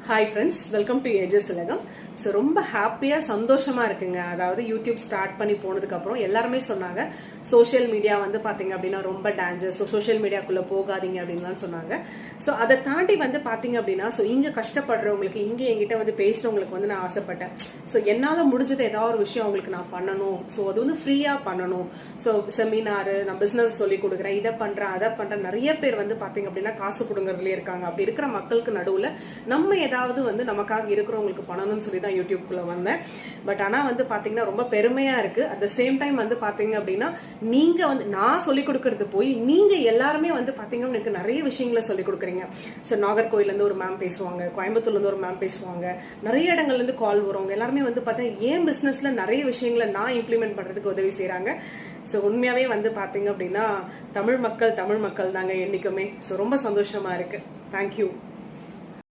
Hi friends, welcome to ஏஜஸ் உலகம். So ரொம்ப ஹாப்பியாக சந்தோஷமாக இருக்குங்க. அதாவது யூடியூப் ஸ்டார்ட் பண்ணி போனதுக்கப்புறம் எல்லாருமே சொன்னாங்க சோஷியல் மீடியா வந்து பார்த்தீங்க அப்படின்னா ரொம்ப டேஞ்சர், ஸோ சோஷியல் மீடியாக்குள்ளே போகாதீங்க அப்படின்லாம் சொன்னாங்க. ஸோ அதை தாண்டி வந்து பார்த்தீங்க அப்படின்னா ஸோ இங்கே கஷ்டப்படுறவங்களுக்கு, இங்கே என்கிட்ட வந்து பேசுகிறவங்களுக்கு வந்து நான் ஆசைப்பட்டேன். ஸோ என்னால் முடிஞ்சது ஏதாவது ஒரு விஷயம் அவங்களுக்கு நான் பண்ணணும். ஸோ அது வந்து ஃப்ரீயாக பண்ணணும். ஸோ செமினாரு, நான் பிஸ்னஸ் சொல்லி கொடுக்குறேன், இதை பண்ணுறேன் அதை பண்ணுறேன். நிறைய பேர் வந்து பார்த்தீங்க அப்படின்னா காசு கொடுங்கறதுலேயே இருக்காங்க. அப்படி இருக்கிற மக்களுக்கு நடுவில் நம்ம ஏதாவது வந்து நமக்காக இருக்கிறவங்களுக்கு பண்ணணும்னு சொல்லி தான் யூடியூப்குள்ள வந்தேன். பட் ஆனால் வந்து பார்த்தீங்கன்னா ரொம்ப பெருமையாக இருக்கு. அட் த சேம் டைம் வந்து பார்த்தீங்க அப்படின்னா நீங்க வந்து நான் சொல்லிக் கொடுக்கறது போய் நீங்க எல்லாருமே வந்து பார்த்தீங்கன்னா எனக்கு நிறைய விஷயங்களை சொல்லிக் கொடுக்குறீங்க. ஸோ நாகர்கோயிலேருந்து ஒரு மேம் பேசுவாங்க, கோயம்புத்தூர்லேருந்து ஒரு மேம் பேசுவாங்க, நிறைய இடங்கள்லேருந்து கால் வருவாங்க. எல்லாருமே வந்து பார்த்தீங்கன்னா ஏன் பிஸ்னஸ்ல நிறைய விஷயங்களை நான் இம்ப்ளிமெண்ட் பண்றதுக்கு உதவி செய்யறாங்க. ஸோ உண்மையாவே வந்து பார்த்தீங்க அப்படின்னா தமிழ் மக்கள் தாங்க என்னைக்குமே. ஸோ ரொம்ப சந்தோஷமா இருக்கு. தேங்க்யூ.